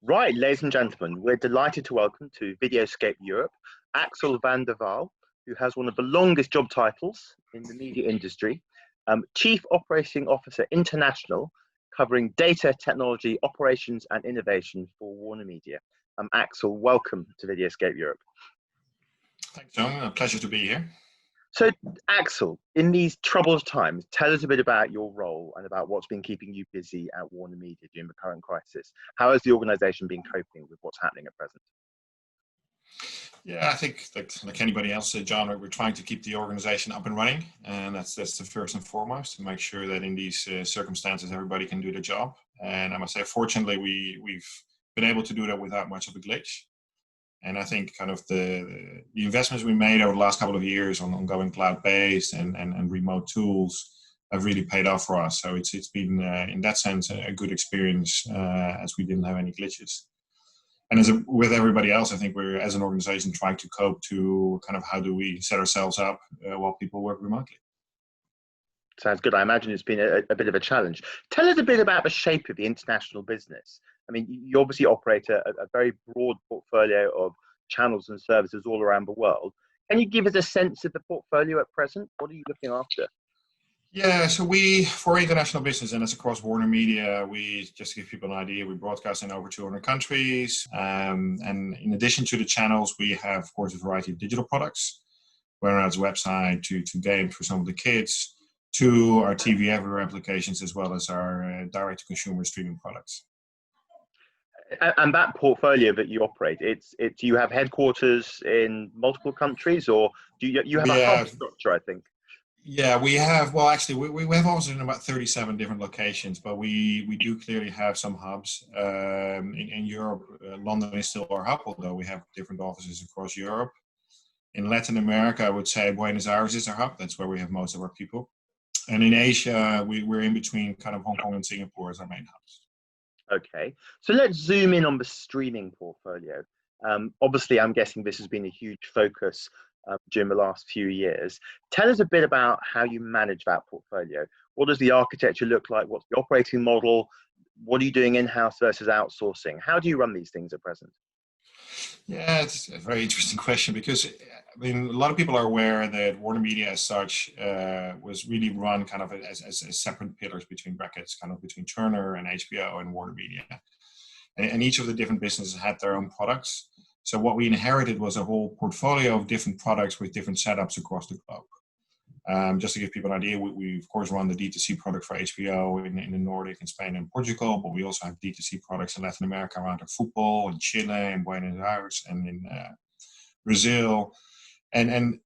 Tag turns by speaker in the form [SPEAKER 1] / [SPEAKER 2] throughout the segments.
[SPEAKER 1] Right, ladies and gentlemen, we're delighted to welcome to Videoscape Europe Axel van der Waal, who has one of the longest job titles in the media industry, Chief Operating Officer International, covering data, technology, operations, and innovation for Warner Media. Axel, welcome to Videoscape Europe.
[SPEAKER 2] Thanks, John. A pleasure to be here.
[SPEAKER 1] So, Axel, in these troubled times, tell us a bit about your role and about what's been keeping you busy at Warner Media during the current crisis. How has the organization been coping with what's happening at present?
[SPEAKER 2] Yeah, I think like anybody else, John, we're trying to keep the organization up and running, and that's the first and foremost, to make sure that in these circumstances everybody can do their job. And I must say, fortunately, we've been able to do that without much of a glitch. And I think kind of the investments we made over the last couple of years on going cloud-based and remote tools have really paid off for us. So it's been, in that sense, a good experience as we didn't have any glitches. And with everybody else, I think we're, as an organization, trying to cope to kind of how do we set ourselves up while people work remotely.
[SPEAKER 1] Sounds good. I imagine it's been a bit of a challenge. Tell us a bit about the shape of the international business. I mean, you obviously operate a very broad portfolio of channels and services all around the world. Can you give us a sense of the portfolio at present? What are you looking after?
[SPEAKER 2] Yeah, so for international business, and that's across Warner Media, we, just to give people an idea, we broadcast in over 200 countries. And in addition to the channels, we have, of course, a variety of digital products, whether it's website to games for some of the kids, to our TV everywhere applications, as well as our direct-to-consumer streaming products.
[SPEAKER 1] And that portfolio that you operate, you have headquarters in multiple countries, or do you have a hub structure, I think?
[SPEAKER 2] Yeah, we have, well, actually, we have offices in about 37 different locations, but we do clearly have some hubs. In Europe, London is still our hub, although we have different offices across Europe. In Latin America, I would say Buenos Aires is our hub. That's where we have most of our people. And in Asia, we're in between kind of Hong Kong and Singapore as our main hubs.
[SPEAKER 1] Okay, so let's zoom in on the streaming portfolio. Obviously, I'm guessing this has been a huge focus during the last few years. Tell us a bit about how you manage that portfolio. What does the architecture look like? What's the operating model? What are you doing in-house versus outsourcing? How do you run these things at present?
[SPEAKER 2] Yeah, it's a very interesting question because, I mean, a lot of people are aware that Warner Media as such was really run kind of as separate pillars between brackets, kind of between Turner and HBO and Warner Media. And each of the different businesses had their own products. So what we inherited was a whole portfolio of different products with different setups across the globe. Just to give people an idea, we of course run the D2C product for HBO in the Nordic, in Spain and Portugal, but we also have D2C products in Latin America around our football, in Chile, in Buenos Aires, and in Brazil. And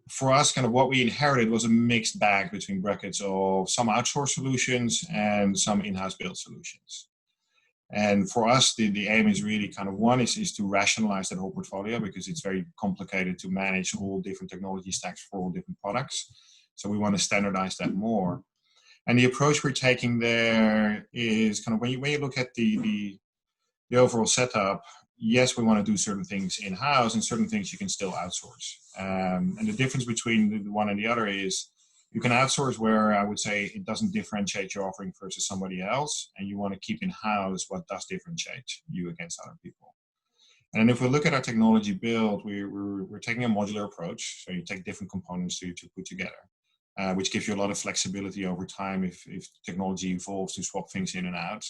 [SPEAKER 2] for us, kind of what we inherited was a mixed bag between brackets of some outsourced solutions and some in-house built solutions. And for us, the aim is really kind of one is to rationalize that whole portfolio because it's very complicated to manage all different technology stacks for all different products. So we want to standardize that more. And the approach we're taking there is kind of when you look at the overall setup, yes, we want to do certain things in-house and certain things you can still outsource. And the difference between the one and the other is you can outsource where I would say it doesn't differentiate your offering versus somebody else, and you want to keep in-house what does differentiate you against other people. And if we look at our technology build, we're taking a modular approach. So you take different components to put together, which gives you a lot of flexibility over time if technology evolves to swap things in and out.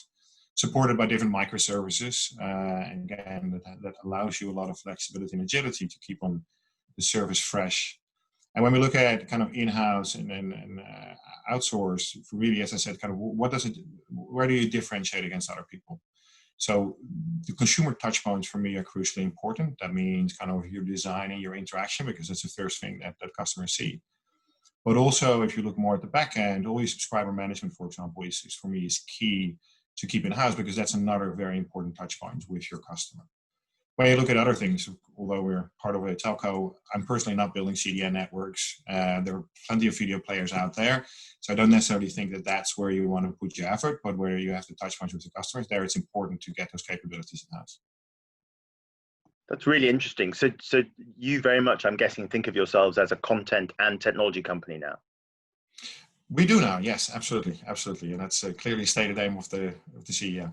[SPEAKER 2] Supported by different microservices, and again, that allows you a lot of flexibility and agility to keep on the service fresh. And when we look at kind of in-house and outsource, really, as I said, kind of where do you differentiate against other people? So the consumer touch points for me are crucially important. That means kind of your design and your interaction, because that's the first thing that customers see. But also, if you look more at the back end, all your subscriber management, for example, is for me is key to keep in-house because that's another very important touch point with your customer. When you look at other things, although we're part of a telco, I'm personally not building CDN networks. There are plenty of video players out there. So I don't necessarily think that that's where you want to put your effort, but where you have the touch points with the customers, there it's important to get those capabilities in-house.
[SPEAKER 1] That's really interesting. So you very much, I'm guessing, think of yourselves as a content and technology company now.
[SPEAKER 2] We do now, yes, absolutely, absolutely. And that's a clearly stated aim of the CEO.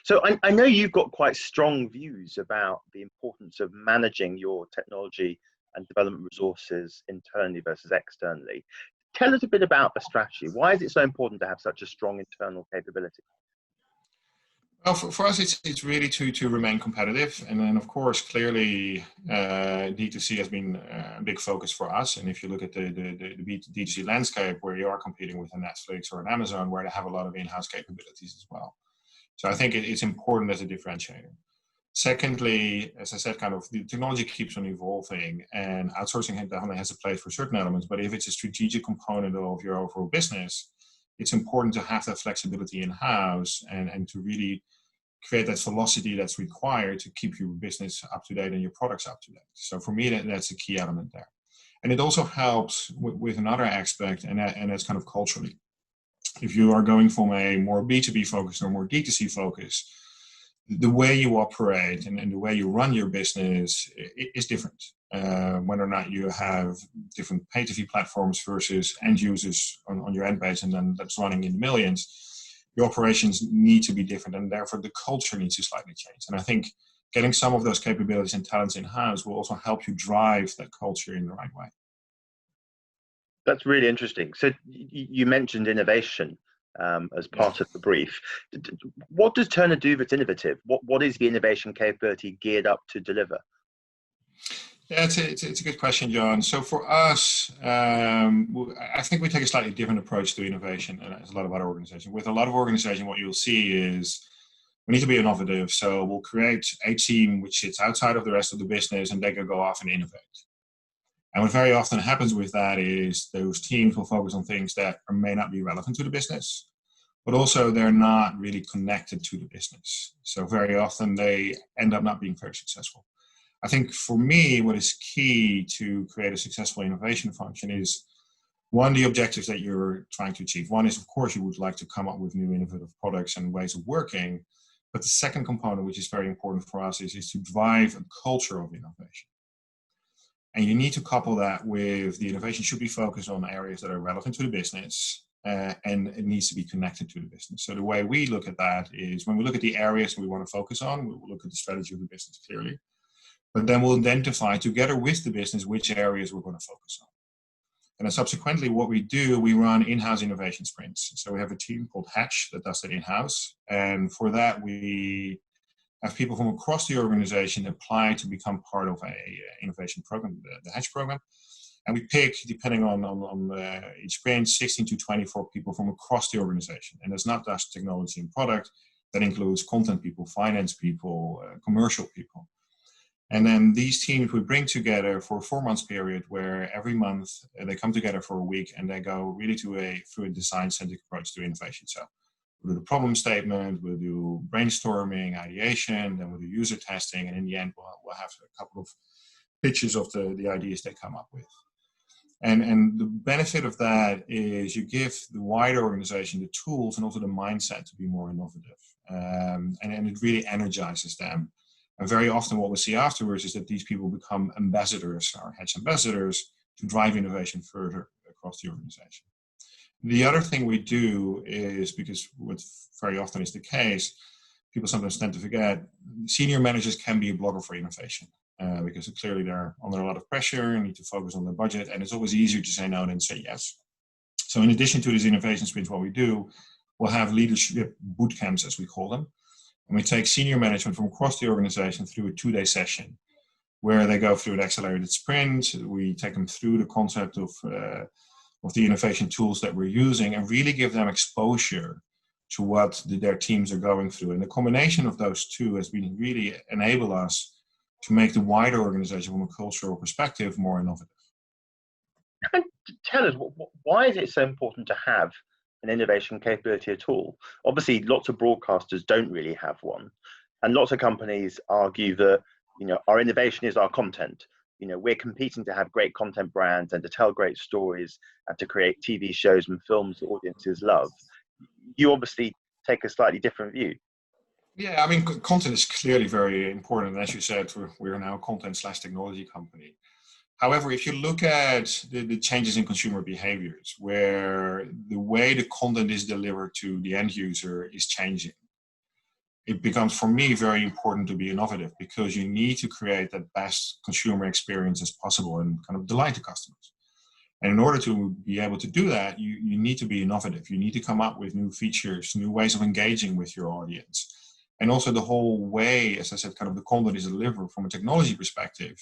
[SPEAKER 1] So I know you've got quite strong views about the importance of managing your technology and development resources internally versus externally. Tell us a bit about the strategy. Why is it so important to have such a strong internal capability?
[SPEAKER 2] Well, for us, it's really to remain competitive. And then, of course, clearly, D2C has been a big focus for us. And if you look at the D2C landscape, where you are competing with a Netflix or an Amazon, where they have a lot of in-house capabilities as well. So I think it's important as a differentiator. Secondly, as I said, kind of the technology keeps on evolving, and outsourcing definitely has a place for certain elements. But if it's a strategic component of your overall business, it's important to have that flexibility in-house and to really create that velocity that's required to keep your business up to date and your products up to date. So for me, that's a key element there. And it also helps with another aspect, and that's kind of culturally. If you are going from a more B2B focus or more D2C focus, the way you operate and the way you run your business is different. Whether or not you have different pay TV platforms versus end users on your end page, and then that's running in the millions, your operations need to be different, and therefore the culture needs to slightly change. And I think getting some of those capabilities and talents in-house will also help you drive that culture in the right way.
[SPEAKER 1] That's really interesting. So you mentioned innovation as part of the brief. What does Turner do that's innovative? What is the innovation capability geared up to deliver?
[SPEAKER 2] Yeah, it's a good question, John. So for us, I think we take a slightly different approach to innovation than a lot of other organizations. With a lot of organizations, what you'll see is we need to be innovative. So we'll create a team which sits outside of the rest of the business, and they can go off and innovate. And what very often happens with that is those teams will focus on things that may not be relevant to the business, but also they're not really connected to the business. So very often they end up not being very successful. I think for me, what is key to create a successful innovation function is, one, the objectives that you're trying to achieve. One is, of course, you would like to come up with new innovative products and ways of working. But the second component, which is very important for us, is to drive a culture of innovation. And you need to couple that with the innovation should be focused on areas that are relevant to the business, and it needs to be connected to the business. So the way we look at that is, when we look at the areas we want to focus on, we will look at the strategy of the business clearly. But then we'll identify together with the business which areas we're going to focus on. And then subsequently, what we do, we run in-house innovation sprints. So we have a team called Hatch that does that in-house. And for that, we have people from across the organization apply to become part of a innovation program, the Hatch program. And we pick, depending on each sprint, 16 to 24 people from across the organization. And that's not just technology and product. That includes content people, finance people, commercial people. And then these teams we bring together for a 4-month period, where every month they come together for a week and they go really through a design-centric approach to innovation. So we'll do the problem statement, we'll do brainstorming, ideation, then we'll do user testing, and in the end we'll have a couple of pitches of the ideas they come up with. And the benefit of that is you give the wider organization the tools and also the mindset to be more innovative. And it really energizes them. And very often what we see afterwards is that these people become ambassadors, or Hatch ambassadors, to drive innovation further across the organization. The other thing we do is, because what very often is the case, people sometimes tend to forget, senior managers can be a blocker for innovation. Because clearly they're under a lot of pressure and need to focus on their budget, and it's always easier to say no than say yes. So in addition to these innovation sprints, what we do, we'll have leadership boot camps, as we call them. And we take senior management from across the organization through a 2-day session where they go through an accelerated sprint. We take them through the concept of the innovation tools that we're using and really give them exposure to what their teams are going through. And the combination of those two has been really enable us to make the wider organization from a cultural perspective more innovative.
[SPEAKER 1] And tell us, why is it so important to have an innovation capability at all? Obviously, lots of broadcasters don't really have one, and lots of companies argue that, our innovation is our content. We're competing to have great content brands and to tell great stories and to create TV shows and films that audiences love. You obviously take a slightly different view.
[SPEAKER 2] Yeah, I mean, content is clearly very important. And as you said, we're now a content/technology company. However, if you look at the changes in consumer behaviors, where the way the content is delivered to the end user is changing, it becomes, for me, very important to be innovative, because you need to create the best consumer experience as possible and kind of delight the customers. And in order to be able to do that, you need to be innovative. You need to come up with new features, new ways of engaging with your audience. And also the whole way, as I said, kind of the content is delivered from a technology perspective,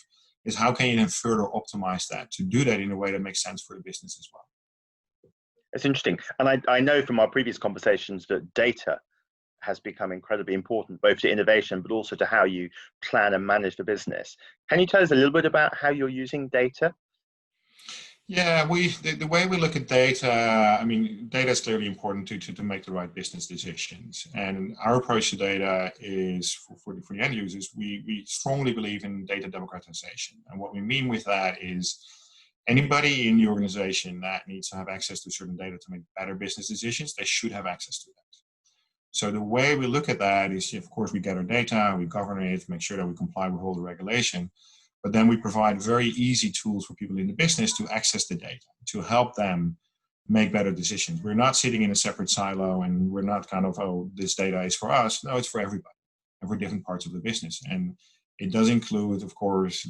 [SPEAKER 2] is how can you then further optimize that to do that in a way that makes sense for the business as well.
[SPEAKER 1] It's interesting. And I know from our previous conversations that data has become incredibly important, both to innovation, but also to how you plan and manage the business. Can you tell us a little bit about how you're using data?
[SPEAKER 2] Yeah, the way we look at data, I mean, data is clearly important to make the right business decisions. And our approach to data is for the end users, we strongly believe in data democratization. And what we mean with that is anybody in the organization that needs to have access to certain data to make better business decisions, they should have access to that. So the way we look at that is, of course, we gather data, we govern it, make sure that we comply with all the regulation. But then we provide very easy tools for people in the business to access the data, to help them make better decisions. We're not sitting in a separate silo, and we're not kind of, oh, this data is for us. No, it's for everybody and for different parts of the business. And it does include, of course,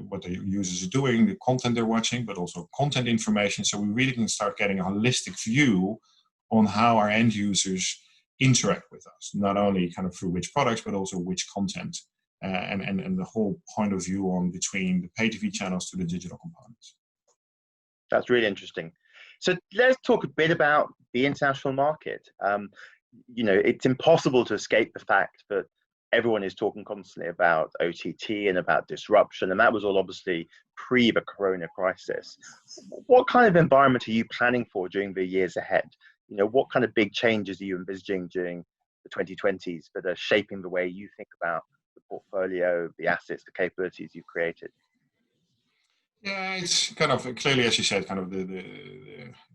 [SPEAKER 2] what the users are doing, the content they're watching, but also content information. So we really can start getting a holistic view on how our end users interact with us, not only kind of through which products, but also which content. And the whole point of view on between the pay TV channels to the digital components.
[SPEAKER 1] That's really interesting. So let's talk a bit about the international market. It's impossible to escape the fact that everyone is talking constantly about OTT and about disruption, and that was all obviously pre the Corona crisis. What kind of environment are you planning for during the years ahead? What kind of big changes are you envisaging during the 2020s that are shaping the way you think about the portfolio, the assets, the capabilities you've created?
[SPEAKER 2] Yeah, it's kind of clearly, as you said, kind of the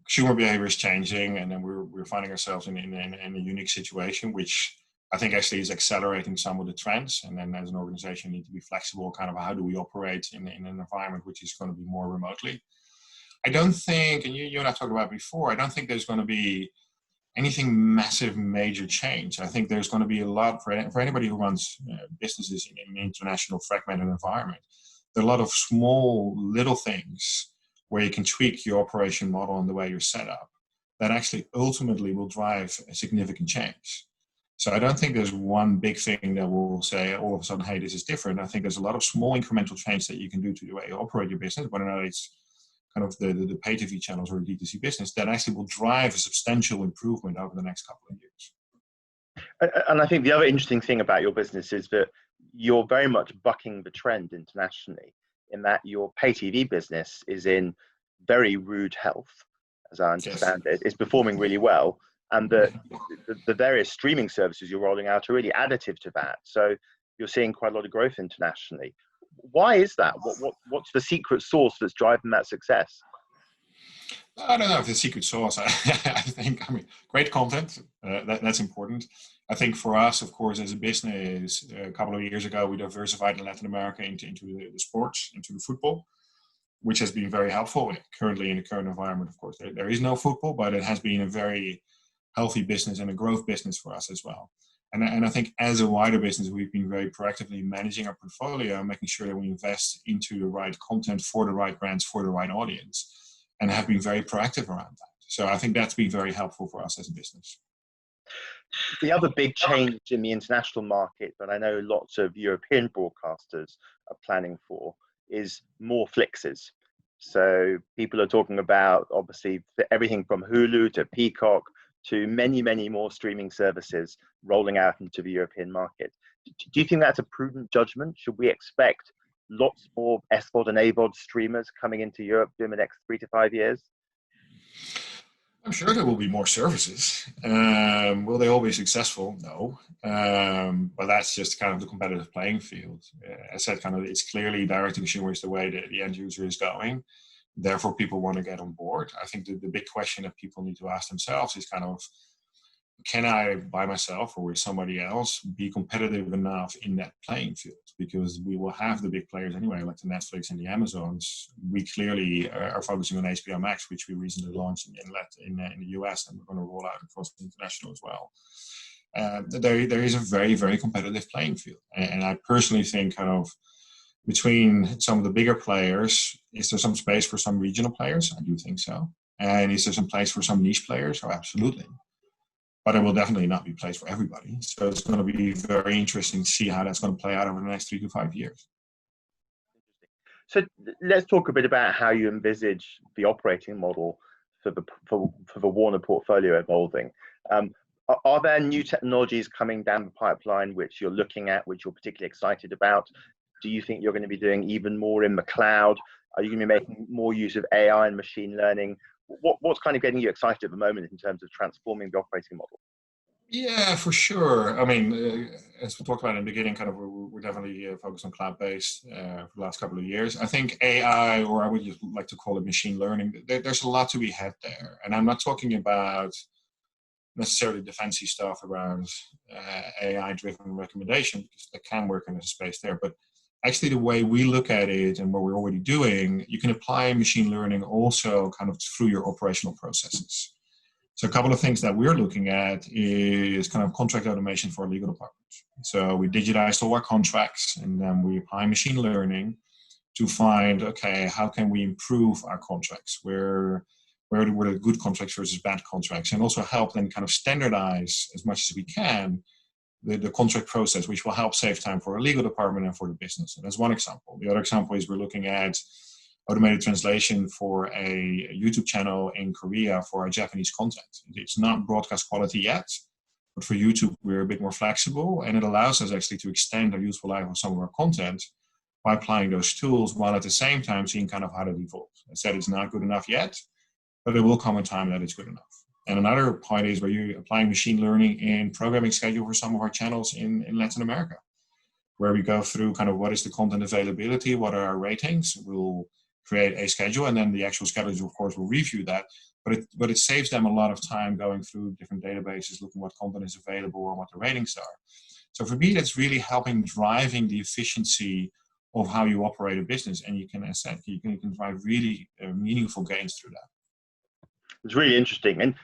[SPEAKER 2] consumer behavior is changing, and then we're finding ourselves in a unique situation, which I think actually is accelerating some of the trends. And then as an organization, need to be flexible, kind of how do we operate in an environment which is going to be more remotely. I don't think, and you and I talked about before, I don't think there's going to be anything massive, major change. I think there's going to be a lot for anybody who runs businesses in an international fragmented environment. There are a lot of small little things where you can tweak your operation model and the way you're set up that actually ultimately will drive a significant change. So I don't think there's one big thing that will say all of a sudden, hey, this is different. I think there's a lot of small incremental change that you can do to the way you operate your business, whether or not it's kind of the pay TV channels or D2C business, that actually will drive a substantial improvement over the next couple of years.
[SPEAKER 1] And I think the other interesting thing about your business is that you're very much bucking the trend internationally, in that your pay TV business is in very rude health, as I understand it. It's performing really well. And the various streaming services you're rolling out are really additive to that. So you're seeing quite a lot of growth internationally. Why is that? What's the secret sauce that's driving that success?
[SPEAKER 2] I don't know if the secret sauce. I think, great content, that's important. I think for us, of course, as a business, a couple of years ago, we diversified in Latin America into the sports, into the football, which has been very helpful. Currently, in the current environment, of course, there is no football, but it has been a very healthy business and a growth business for us as well. And I think as a wider business, we've been very proactively managing our portfolio, making sure that we invest into the right content for the right brands, for the right audience, and have been very proactive around that. So I think that's been very helpful for us as a business.
[SPEAKER 1] The other big change in the international market that I know lots of European broadcasters are planning for is more flixes. So people are talking about, obviously, everything from Hulu to Peacock to many, many more streaming services rolling out into the European market. Do you think that's a prudent judgment? Should we expect lots more SVOD and AVOD streamers coming into Europe in the next 3 to 5 years?
[SPEAKER 2] I'm sure there will be more services. Will they all be successful? No. But that's just kind of the competitive playing field. As I said, kind of, it's clearly direct to consumer is the way that the end user is going. Therefore, people want to get on board. I think the big question that people need to ask themselves is kind of, can I, by myself or with somebody else, be competitive enough in that playing field? Because we will have the big players anyway, like the Netflix and the Amazons. We clearly are focusing on HBO Max, which we recently launched in the US, and we're going to roll out across the international as well. there is a very, very competitive playing field. And I personally think kind of between some of the bigger players, is there some space for some regional players? I do think so. And is there some place for some niche players? Oh, absolutely. But it will definitely not be place for everybody. So it's going to be very interesting to see how that's going to play out over the next 3 to 5 years.
[SPEAKER 1] So let's talk a bit about how you envisage the operating model for the Warner portfolio evolving. Are there new technologies coming down the pipeline which you're looking at, which you're particularly excited about? Do you think you're going to be doing even more in the cloud? Are you going to be making more use of AI and machine learning? What's kind of getting you excited at the moment in terms of transforming the operating model?
[SPEAKER 2] Yeah, for sure. I mean, as we talked about in the beginning, kind of we're definitely focused on cloud-based for the last couple of years. I think AI, or I would just like to call it machine learning, there's a lot to be had there. And I'm not talking about necessarily the fancy stuff around AI-driven recommendation, because that can work in a space there. But actually the way we look at it and what we're already doing, you can apply machine learning also kind of through your operational processes. So a couple of things that we're looking at is kind of contract automation for our legal department. So we digitized all our contracts, and then we apply machine learning to find, okay, how can we improve our contracts? Where were the good contracts versus bad contracts? And also help them kind of standardize as much as we can the contract process, which will help save time for our legal department and for the business. And that's one example. The other example is we're looking at automated translation for a YouTube channel in Korea for our Japanese content. It's not broadcast quality yet, but for YouTube, we're a bit more flexible, and it allows us actually to extend the useful life of some of our content by applying those tools, while at the same time seeing kind of how that evolves. I said it's not good enough yet, but there will come a time that it's good enough. And another point is where you're applying machine learning in programming schedule for some of our channels in Latin America, where we go through kind of what is the content availability, what are our ratings. We'll create a schedule, and then the actual schedule, of course, will review that. But it saves them a lot of time going through different databases, looking what content is available and what the ratings are. So for me, that's really helping driving the efficiency of how you operate a business, and you can drive really meaningful gains through that.
[SPEAKER 1] It's really interesting. And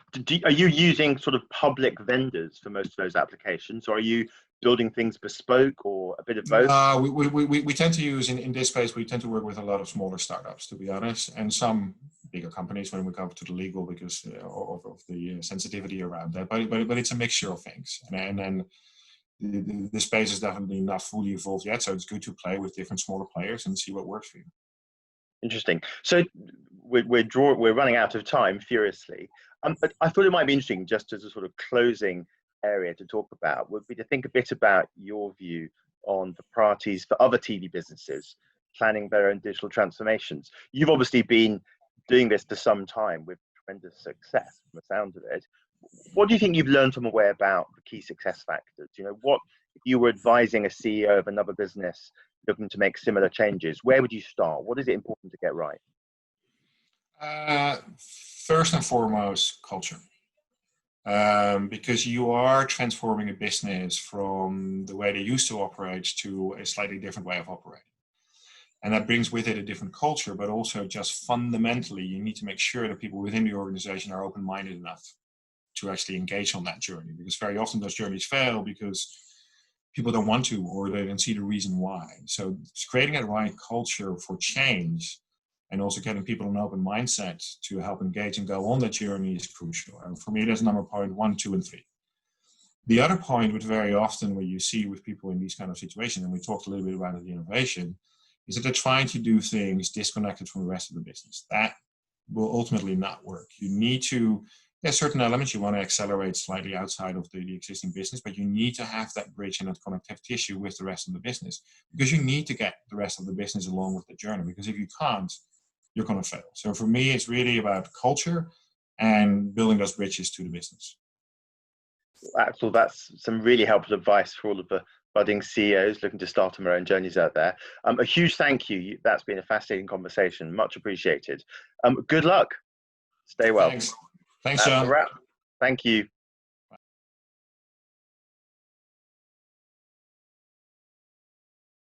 [SPEAKER 1] are you using sort of public vendors for most of those applications, or are you building things bespoke, or a bit of both?
[SPEAKER 2] We tend to use, in this space, we tend to work with a lot of smaller startups, to be honest, and some bigger companies when we come to the legal, because of the sensitivity around that. But it's a mixture of things. And then the space is definitely not fully evolved yet, so it's good to play with different smaller players and see what works for you.
[SPEAKER 1] Interesting. So we're running out of time furiously. But I thought it might be interesting, just as a sort of closing area to talk about, would be to think a bit about your view on the priorities for other TV businesses planning their own digital transformations. You've obviously been doing this for some time with tremendous success, from the sound of it. What do you think you've learned from the way about the key success factors? You know, what if you were advising a CEO of another business looking to make similar changes, where would you start? What is it important to get right?
[SPEAKER 2] First and foremost, culture. Because you are transforming a business from the way they used to operate to a slightly different way of operating. And that brings with it a different culture, but also just fundamentally, you need to make sure that people within the organization are open-minded enough to actually engage on that journey. Because very often those journeys fail because people don't want to, or they don't see the reason why. So creating that right culture for change, and also getting people an open mindset to help engage and go on that journey, is crucial. And for me, that's number point 1, 2, and 3. The other point, which very often what you see with people in these kind of situations, and we talked a little bit about the innovation, is that they're trying to do things disconnected from the rest of the business. That will ultimately not work. You need to, there's certain elements you want to accelerate slightly outside of the existing business, but you need to have that bridge and that connective tissue with the rest of the business, because you need to get the rest of the business along with the journey, because if you can't, you're going to fail. So for me, it's really about culture and building those bridges to the business.
[SPEAKER 1] Axel, that's some really helpful advice for all of the budding CEOs looking to start on their own journeys out there. A huge thank you. That's been a fascinating conversation. Much appreciated. Good luck. Stay well.
[SPEAKER 2] Thanks, John.
[SPEAKER 1] Thank you.